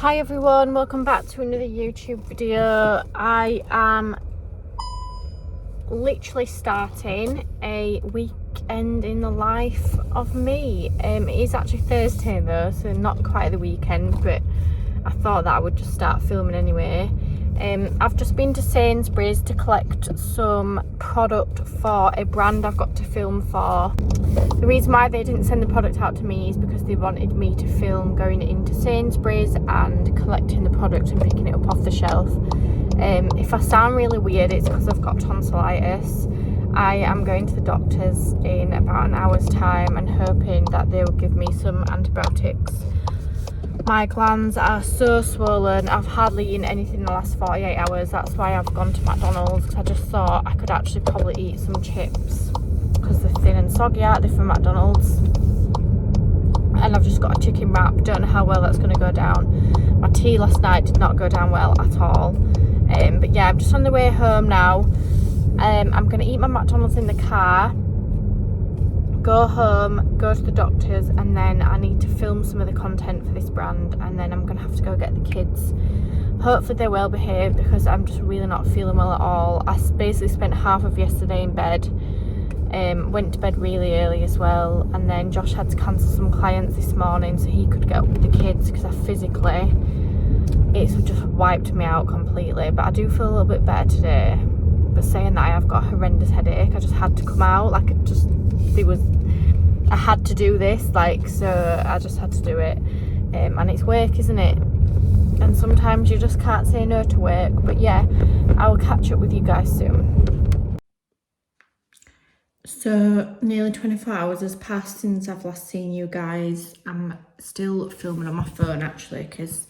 Hi everyone, welcome back to another YouTube video. I am literally starting a weekend in the life of me. It is actually Thursday though, so not quite the weekend, but I thought that I would just start filming anyway. I've just been to Sainsbury's to collect some product for a brand I've got to film for. The reason why they didn't send the product out to me is because they wanted me to film going into Sainsbury's and collecting the product and picking it up off the shelf. If I sound really weird, it's because I've got tonsillitis. I am going to the doctor's in about an hour's time and hoping that they will give me some antibiotics. My glands are so swollen. I've hardly eaten anything in the last 48 hours. That's why I've gone to McDonald's, because I just thought I could actually probably eat some chips because they're thin and soggy, aren't they, from McDonald's? And I've just got a chicken wrap. Don't know how well that's going to go down. My tea last night did not go down well at all. But yeah, I'm just on the way home now. I'm going to eat my McDonald's in the car, go home, go to the doctor's, and then I need to film some of the content for this brand, and then I'm gonna have to go get the kids. Hopefully they're well behaved, because I'm just really not feeling well at all. I basically spent half of yesterday in bed, went to bed really early as well, and then Josh had to cancel some clients this morning so he could get up with the kids, because it's just wiped me out completely. But I do feel a little bit better today. But saying that, I have got a horrendous headache. I just had to come out, I had to do this, so I just had to do it. And it's work, isn't it? And sometimes you just can't say no to work. But yeah, I will catch up with you guys soon. So nearly 24 hours has passed since I've last seen you guys. I'm still filming on my phone actually, because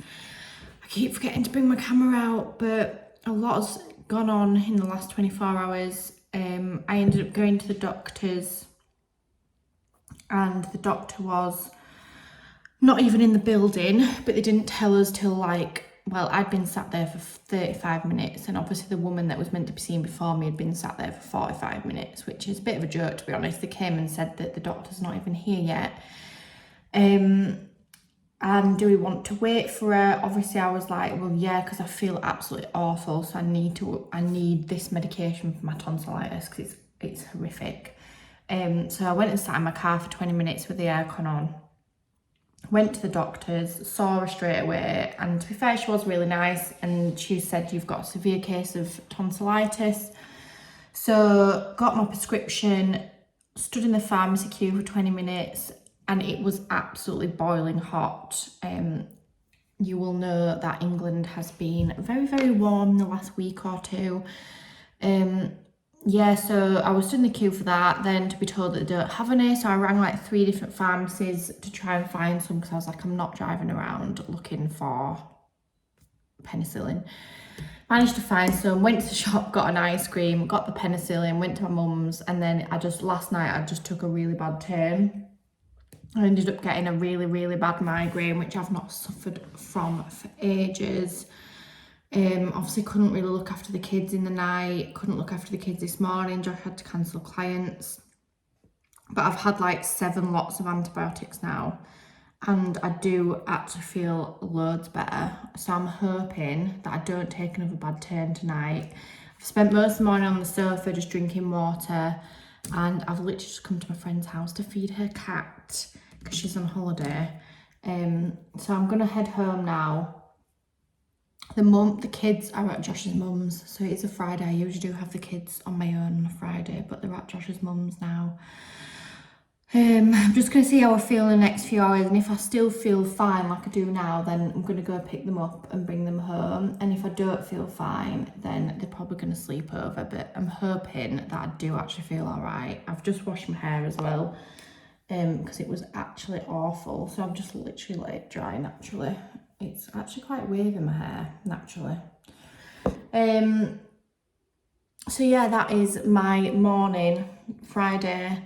I keep forgetting to bring my camera out, but a lot has gone on in the last 24 hours. I ended up going to the doctor's, and the doctor was not even in the building, but they didn't tell us till I'd been sat there for 35 minutes, and obviously the woman that was meant to be seen before me had been sat there for 45 minutes, which is a bit of a joke, to be honest. They came and said that the doctor's not even here yet. And do we want to wait for her? Obviously I was like, well, yeah, because I feel absolutely awful, so I need this medication for my tonsillitis, because it's horrific. So I went and sat in my car for 20 minutes with the aircon on, went to the doctor's, saw her straight away, and to be fair, she was really nice, and she said, you've got a severe case of tonsillitis. So got my prescription, stood in the pharmacy queue for 20 minutes, and it was absolutely boiling hot. You will know that England has been very, very warm in the last week or two. Yeah, so I was stood in the queue for that, then to be told that they don't have any, so I rang 3 different pharmacies to try and find some, because I was like, I'm not driving around looking for penicillin. Managed to find some, went to the shop, got an ice cream, got the penicillin, went to my mum's, and then last night I just took a really bad turn. I ended up getting a really, really bad migraine, which I've not suffered from for ages. Obviously couldn't really look after the kids in the night, couldn't look after the kids this morning. Josh had to cancel clients. But I've had 7 lots of antibiotics now, and I do actually feel loads better. So I'm hoping that I don't take another bad turn tonight. I've spent most of the morning on the sofa just drinking water, and I've literally just come to my friend's house to feed her cat because she's on holiday. So I'm gonna head home now. The kids are at Josh's mum's, so it's a Friday. I usually do have the kids on my own on a Friday, but they're at Josh's mum's now. I'm just going to see how I feel in the next few hours, and if I still feel fine like I do now, then I'm going to go pick them up and bring them home. And if I don't feel fine, then they're probably going to sleep over, but I'm hoping that I do actually feel all right. I've just washed my hair as well, because it was actually awful, so I'm just literally let it dry naturally. It's actually quite wavy, my hair, naturally. So yeah, that is my morning, Friday.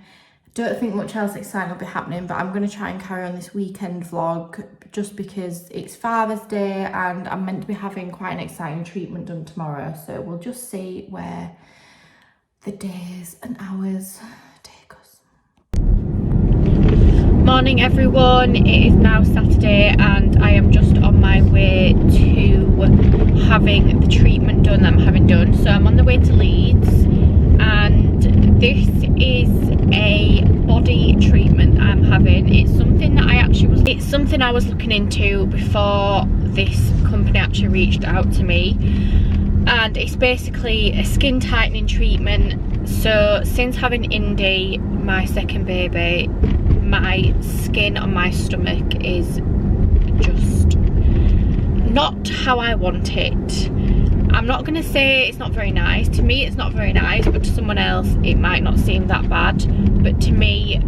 Don't think much else exciting will be happening, but I'm going to try and carry on this weekend vlog just because it's Father's Day and I'm meant to be having quite an exciting treatment done tomorrow. So we'll just see where the days and hours take us. morning everyone, it is now Saturday and I am just on my way to having the treatment done that I'm having done. So I'm on the way to Leeds and this is a body treatment I'm having. It's something that I was looking into before this company actually reached out to me, and it's basically a skin tightening treatment. So since having Indy, my second baby, my skin on my stomach is just not how I want it. I'm not gonna say it's not very nice. To me it's not very nice, but to someone else it might not seem that bad. But to me,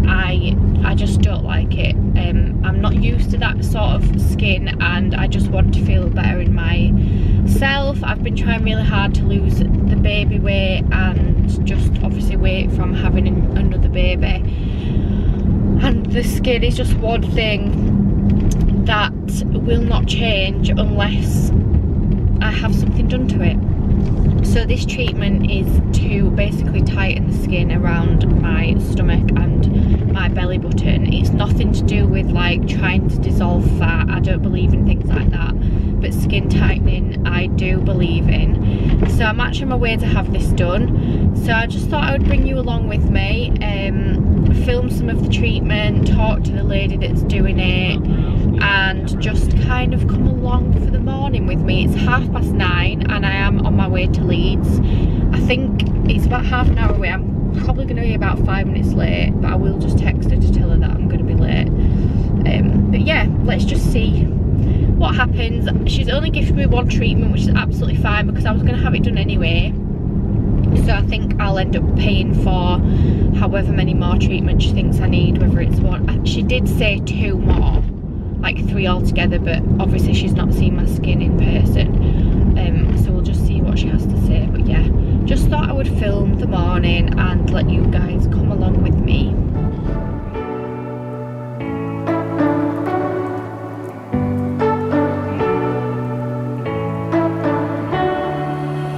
I just don't like it. I'm not used to that sort of skin and I just want to feel better in myself. I've been trying really hard to lose the baby weight and just obviously weight from having another baby. And the skin is just one thing that will not change unless I have something done to it. So this treatment is to basically tighten the skin around my stomach and my belly button. It's nothing to do with like trying to dissolve fat. I don't believe in things like that, but skin tightening I do believe in. So I'm actually on my way to have this done, so I just thought I would bring you along with me, film some of the treatment, talk to the lady that's doing it, and just kind of come along for the morning with me. It's 9:30 and I am on my way to Leeds. I think it's about half an hour away. I'm probably going to be about 5 minutes late, but I will just text her to tell her that I'm going to be late. But yeah, let's just see what happens. She's only gifted me one treatment, which is absolutely fine because I was going to have it done anyway. So I think I'll end up paying for however many more treatments she thinks I need, whether it's one. She did say 2 more, like 3 altogether, but obviously she's not seen my skin in person. So we'll just see what she has to say. But yeah, just thought I would film the morning and let you guys come along with me.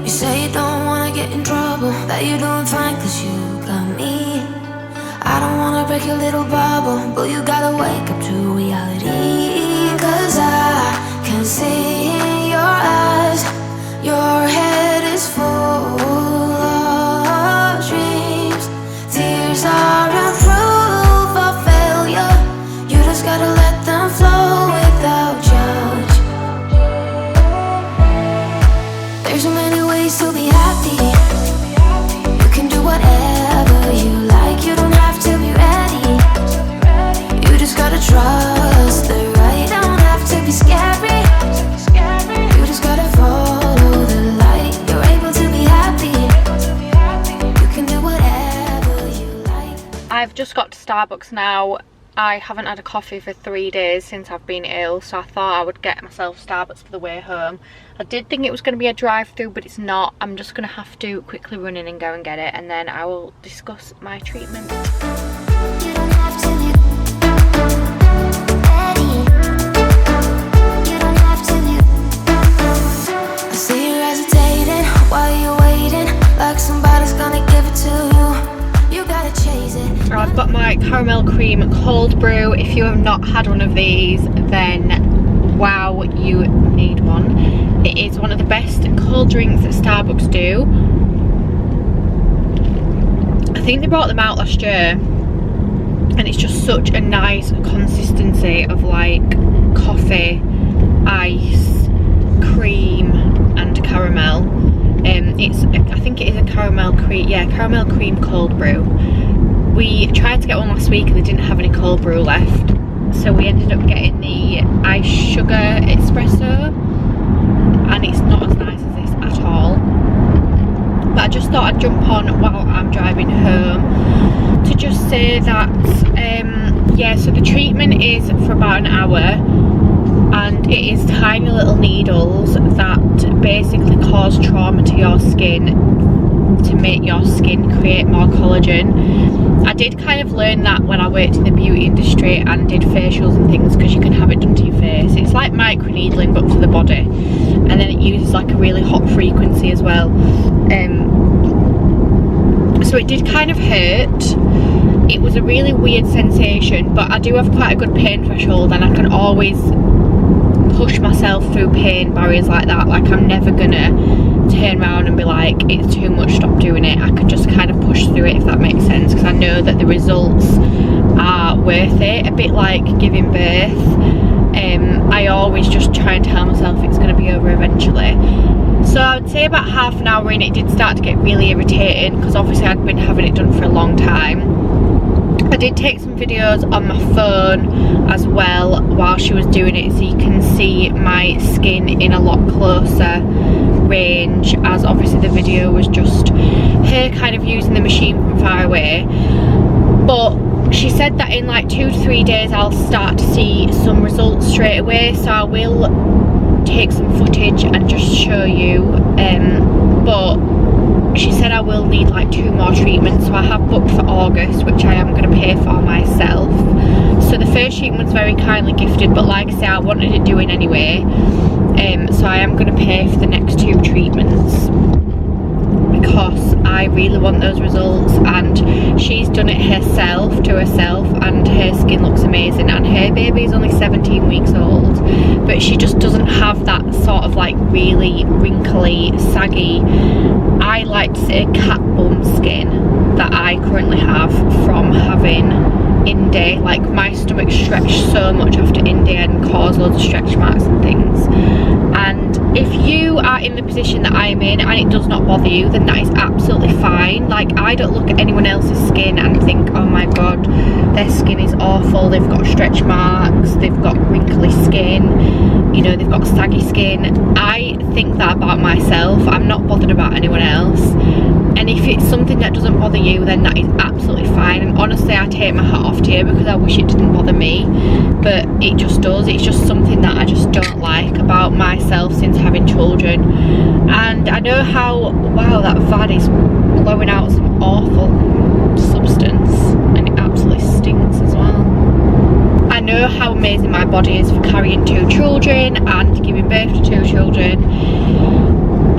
You say you don't wanna get in trouble, that you're doing fine cause you got me. I don't wanna break your little bubble, but you gotta wake up to reality. Cause I can see in your eyes, your head is full of dreams. Tears aren't proof of failure, you just gotta let them flow without judge. There's so many ways to be happy, you can do whatever you like. You don't have to be ready, you just gotta trust the right. Don't have to be scary, you just gotta follow the light. You're able to be happy, you can do whatever you like. I've just got to Starbucks now. I haven't had a coffee for 3 days since I've been ill, so I thought I would get myself Starbucks for the way home. I did think it was going to be a drive-through, but it's not. I'm just going to have to quickly run in and go and get it, and then I will discuss my treatment. You don't have to be ready, you don't have to be. I see you hesitating while you're waiting, like somebody's gonna give it to you. You gotta chase it. I've got my caramel cream cold brew. If you have not had one of these, then wow, you need one. It is one of the best cold drinks that Starbucks do. I think they brought them out last year, and it's just such a nice consistency of like coffee, ice, cream and caramel. I think it is a caramel cream cold brew. We tried to get one last week and they didn't have any cold brew left, so we ended up getting the ice sugar espresso, and it's not as nice as this at all. But I just thought I'd jump on while I'm driving home to just say that yeah, so the treatment is for about an hour, and it is tiny little needles that basically cause trauma to your skin to make your skin create more collagen. I did kind of learn that when I worked in the beauty industry and did facials and things, because you can have it done to your face. It's like microneedling but for the body, and then it uses like a really hot frequency as well. So it did kind of hurt, it was a really weird sensation, but I do have quite a good pain threshold, and I can always push myself through pain barriers like that. Like, I'm never gonna turn around and be like, it's too much, stop doing it. I can just kind of push through it, if that makes sense, because I know that the results are worth it. A bit like giving birth. I always just try and tell myself it's going to be over eventually. So I would say about half an hour in, it did start to get really irritating, because obviously I'd been having it done for a long time. I did take some videos on my phone as well while she was doing it, so you can see my skin in a lot closer range, as obviously the video was just her kind of using the machine from far away. But she said that in like 2 to 3 days I'll start to see some results straight away, so I will take some footage and just show you. But she said I will need like 2 more treatments, so I have booked for August, which I am going to pay for myself. So the first treatment's very kindly gifted, but like I say, I wanted it doing anyway, so I am going to pay for the next 2 treatments, because I really want those results. And she's done it herself to herself, and her skin looks amazing, and her baby is only 17 weeks old, but she just doesn't have that sort of like really wrinkly, saggy, I like to say cat bum skin that I currently have from having Indy. Like, my stomach stretched so much after Indy and caused loads of stretch marks and things. And if you are in the position that I am in and it does not bother you, then that is absolutely fine. Like, I don't look at anyone else's skin and think, oh my god, their skin is awful, they've got stretch marks, they've got wrinkly skin, you know, they've got saggy skin. I think that about myself. I'm not bothered about anyone else. And if it's something that doesn't bother you, then that is absolutely fine. And honestly, I take my hat off to you, because I wish it didn't bother me, but it just does. It's just something that I just don't like about myself since having children. And I know how, wow, that van is blowing out some awful substance, and it absolutely stinks as well. I know how amazing my body is for carrying 2 children and giving birth to 2 children,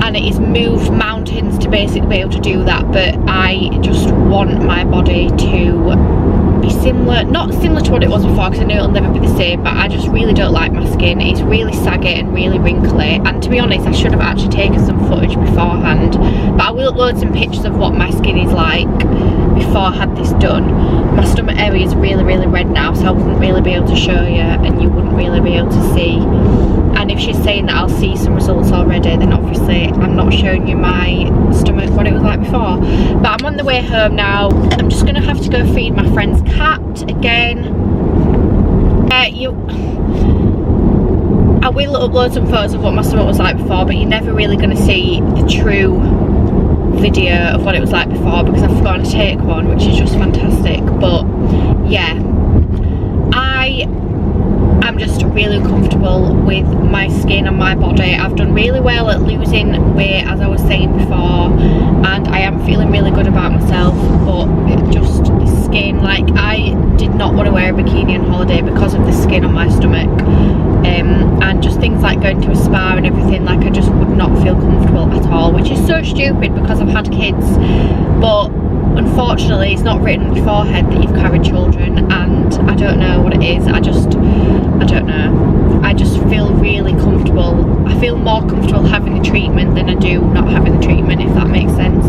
and it has moved mountains to basically be able to do that, but I just want my body to be similar, not similar to what it was before, because I know it'll never be the same, but I just really don't like my skin. It's really saggy and really wrinkly, and to be honest, I should have actually taken some footage beforehand, but I will upload some pictures of what my skin is like before I had this done. My stomach area is really, really red now, so I wouldn't really be able to show you, and you wouldn't really be able to see. And if she's saying that I'll see some results already, then obviously I'm not showing you my stomach what it was like before. But I'm on the way home now. I'm just gonna have to go feed my friend's cat again. I will upload some photos of what my stomach was like before, but you're never really gonna see the true video of what it was like before, because I've forgotten to take one, which is just fantastic. But yeah, I'm just really uncomfortable with my skin and my body. I've done really well at losing weight, as I was saying before, and I am feeling really good about myself, but just the skin, like, I did not want to wear a bikini on holiday because of the skin on my stomach, and just things like going to a spa and everything, like, I just would not feel comfortable at all, which is so stupid because I've had kids, but unfortunately it's not written on your forehead that you've carried children, and I don't know what it is. I don't know, I just feel really comfortable. I feel more comfortable having the treatment than I do not having the treatment, if that makes sense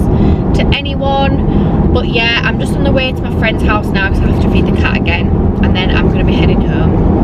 to anyone. But yeah, I'm just on the way to my friend's house now because I have to feed the cat again, and then I'm going to be heading home.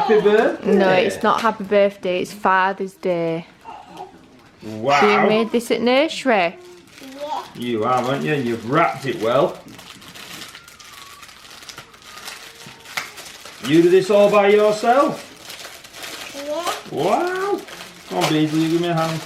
happy birthday. No, it's not happy birthday, it's Father's Day. Wow. So you made this at nursery? Yeah. You have, haven't you? You've wrapped it well. You did this all by yourself? Yeah. Wow. Come on, Beasley, you give me a hand.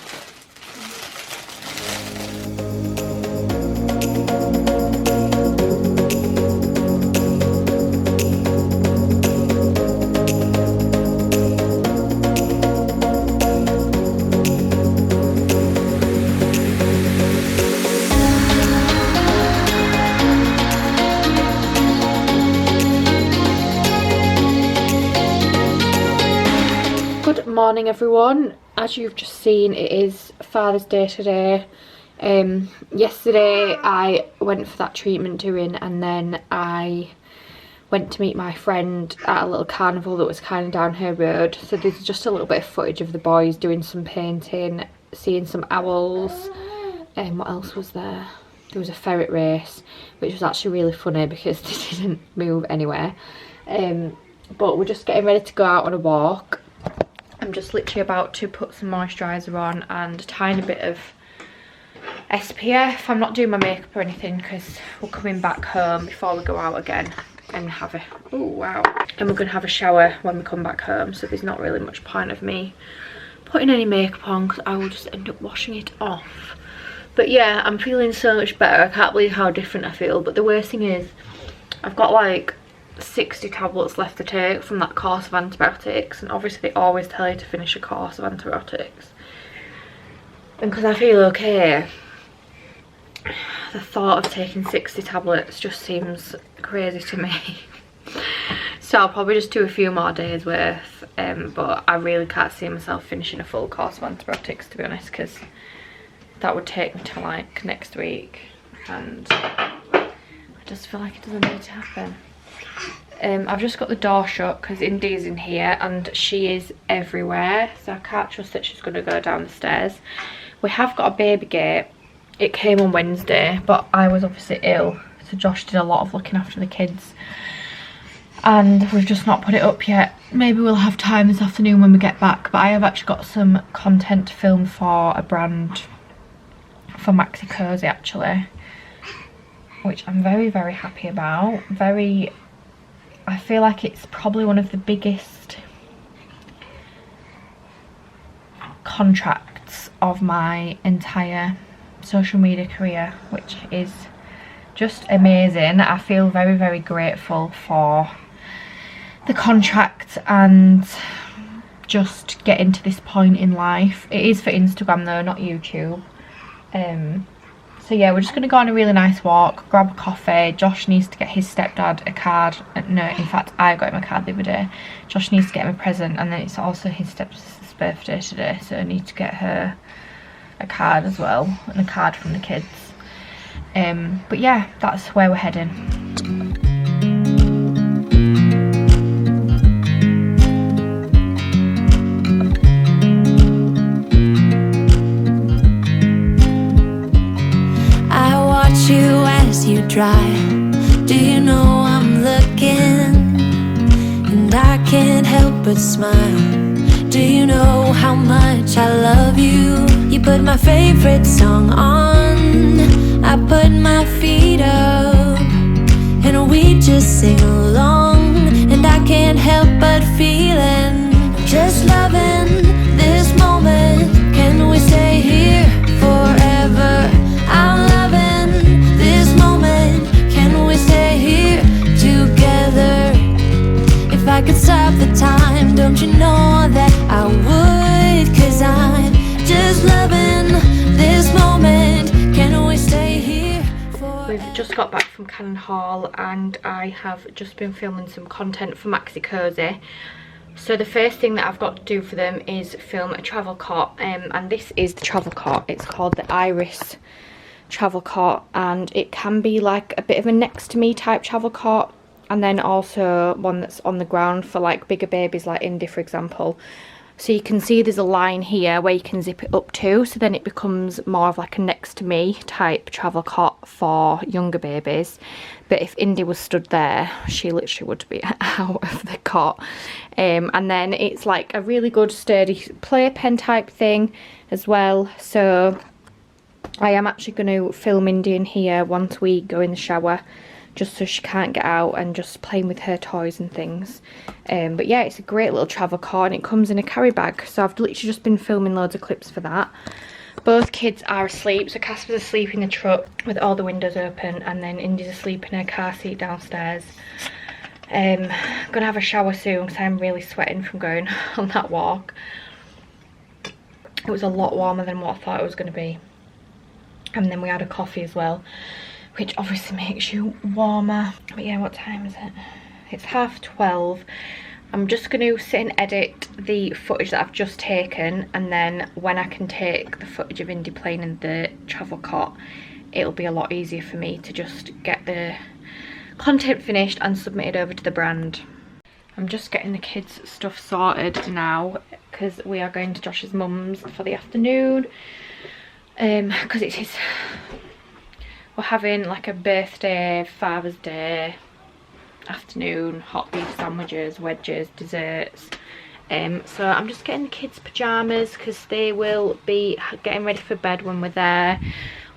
Good morning everyone. As you've just seen, it is Father's Day today. Yesterday I went for that treatment doing, and then I went to meet my friend at a little carnival that was kind of down her road. So there's just a little bit of footage of the boys doing some painting, seeing some owls, and what else was there? There was a ferret race, which was actually really funny because they didn't move anywhere. But we're just getting ready to go out on a walk. I'm just literally about to put some moisturiser on and a tiny bit of SPF. I'm not doing my makeup or anything because we're coming back home before we go out again and have a, oh wow, and we're going to have a shower when we come back home, so there's not really much point of me putting any makeup on because I will just end up washing it off. But yeah, I'm feeling so much better. I can't believe how different I feel. But the worst thing is I've got like 60 tablets left to take from that course of antibiotics, and obviously they always tell you to finish a course of antibiotics, and because I feel okay, the thought of taking 60 tablets just seems crazy to me. So I'll probably just do a few more days worth, but I really can't see myself finishing a full course of antibiotics, to be honest, because that would take me to like next week, and I just feel like it doesn't need to happen. I've just got the door shut because Indy's in here and she is everywhere, so I can't trust that she's going to go down the stairs. We have got a baby gate. It came on Wednesday, but I was obviously ill, so Josh did a lot of looking after the kids, and we've just not put it up yet. Maybe we'll have time this afternoon when we get back, but I have actually got some content to film for a brand for Maxi Cozy actually, which I'm very, very happy about. I feel like it's probably one of the biggest contracts of my entire social media career, which is just amazing. I feel very, very grateful for the contract and just getting to this point in life. It is for Instagram though, not YouTube. So yeah, we're just going to go on a really nice walk, grab a coffee. Josh needs to get his stepdad a card. No, in fact, I got him a card the other day. Josh needs to get him a present, and then it's also his stepsister's birthday today, so I need to get her a card as well, and a card from the kids. But yeah, that's where we're heading. You drive. Do you know I'm looking? And I can't help but smile. Do you know how much I love you? You put my favorite song on, I put my feet up, and we just sing along. And I can't help but feeling, just loving this moment. Can we stay here forever? I'm loving this moment. Can we stay here together? If I could stop the time, don't you know that I would? 'Cause I'm just loving this moment. Can we stay here forever? We've just got back from Cannon Hall and I have just been filming some content for Maxi Cozy. So the first thing that I've got to do for them is film a travel cot, and this is the travel cot. It's called the Iris travel cot, and it can be like a bit of a next to me type travel cot, and then also one that's on the ground for like bigger babies like Indy, for example. So you can see there's a line here where you can zip it up to, so then it becomes more of like a next to me type travel cot for younger babies. But if Indy was stood there, she literally would be out of the cot. And then it's like a really good sturdy playpen type thing as well. So I am actually going to film Indy in here once we go in the shower, just so she can't get out and just playing with her toys and things. But yeah, it's a great little travel cot and it comes in a carry bag. So I've literally just been filming loads of clips for that. Both kids are asleep. So Casper's asleep in the truck with all the windows open, and then Indy's asleep in her car seat downstairs. I'm gonna have a shower soon because I'm really sweating from going on that walk. It was a lot warmer than what I thought it was going to be. And then we had a coffee as well, which obviously makes you warmer. But yeah, what time is it? It's 12:30. I'm just going to sit and edit the footage that I've just taken, and then when I can take the footage of Indy playing in the travel cot, it'll be a lot easier for me to just get the content finished and submitted over to the brand. I'm just getting the kids' stuff sorted now because we are going to Josh's mum's for the afternoon. Because it's his, we're having like a birthday, Father's Day afternoon, hot beef sandwiches, wedges, desserts. So I'm just getting the kids' pyjamas because they will be getting ready for bed when we're there.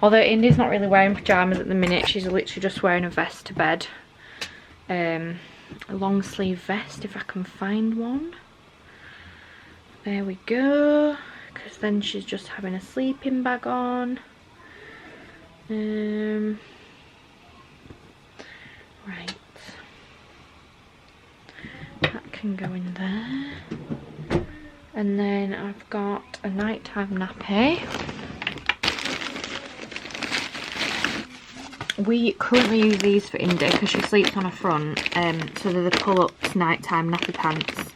Although Indy's not really wearing pyjamas at the minute, she's literally just wearing a vest to bed. A long sleeve vest if I can find one. There we go. Because then she's just having a sleeping bag on. Right. That can go in there. And then I've got a nighttime nappy. We currently use these for Indy because she sleeps on her front. So they're the pull-ups nighttime nappy pants.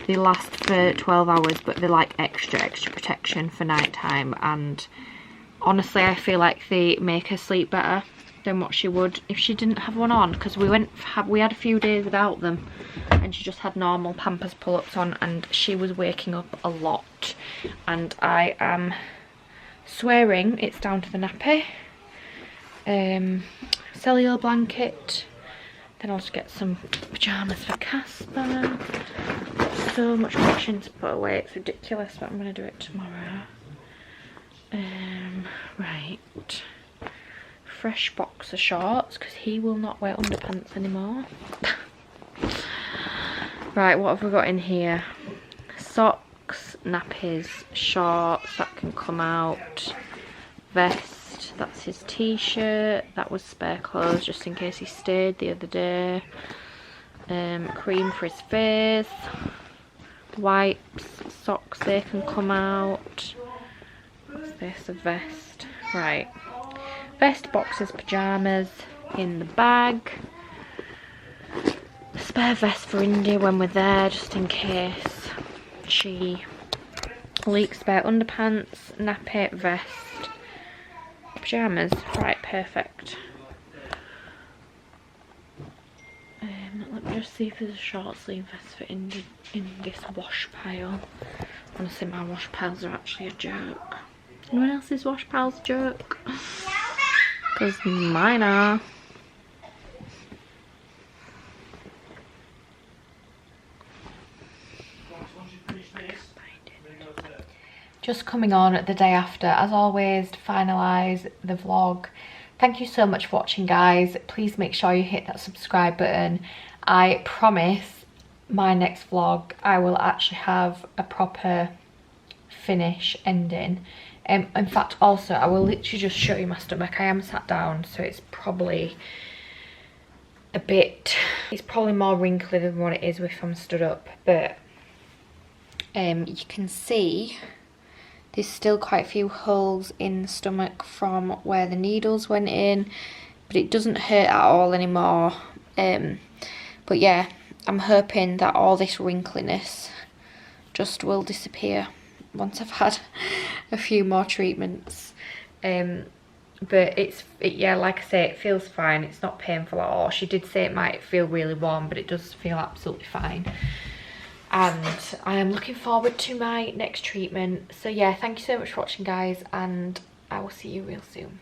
They last for 12 hours, but they're like extra protection for nighttime, and honestly I feel like they make her sleep better than what she would if she didn't have one on, because we had a few days without them and she just had normal Pampers pull-ups on and she was waking up a lot, and I am swearing it's down to the nappy. Cellular blanket. Then I'll just get some pyjamas for Casper. So much washing to put away, it's ridiculous, but I'm going to do it tomorrow. Right. Fresh boxer shorts, because he will not wear underpants anymore. Right, what have we got in here? Socks, nappies, shorts, that can come out. Vest, that's his t-shirt. That was spare clothes, just in case he stayed the other day. Cream for his face. Wipes, socks, they can come out. What's this? A vest. Right. Vest, boxers, pyjamas in the bag. Spare vest for Indy when we're there, just in case she leaks. Spare underpants, nappy, vest, pyjamas. Right, perfect. Let me just see if there's a short sleeve vest for Indy in this wash pile. Honestly, my wash piles are actually a joke. Anyone else's wash piles a joke? Because mine are. Just coming on the day after, as always, to finalise the vlog. Thank you so much for watching, guys. Please make sure you hit that subscribe button. I promise my next vlog I will actually have a proper finish ending. In fact, also I will literally just show you my stomach. I am sat down, so it's probably a bit, it's probably more wrinkly than what it is if I'm stood up, but you can see there's still quite a few holes in the stomach from where the needles went in, but it doesn't hurt at all anymore. But yeah, I'm hoping that all this wrinkliness just will disappear once I've had a few more treatments. But yeah, like I say, it feels fine. It's not painful at all. She did say it might feel really warm, but it does feel absolutely fine. and I am looking forward to my next treatment. So yeah, thank you so much for watching, guys, and I will see you real soon.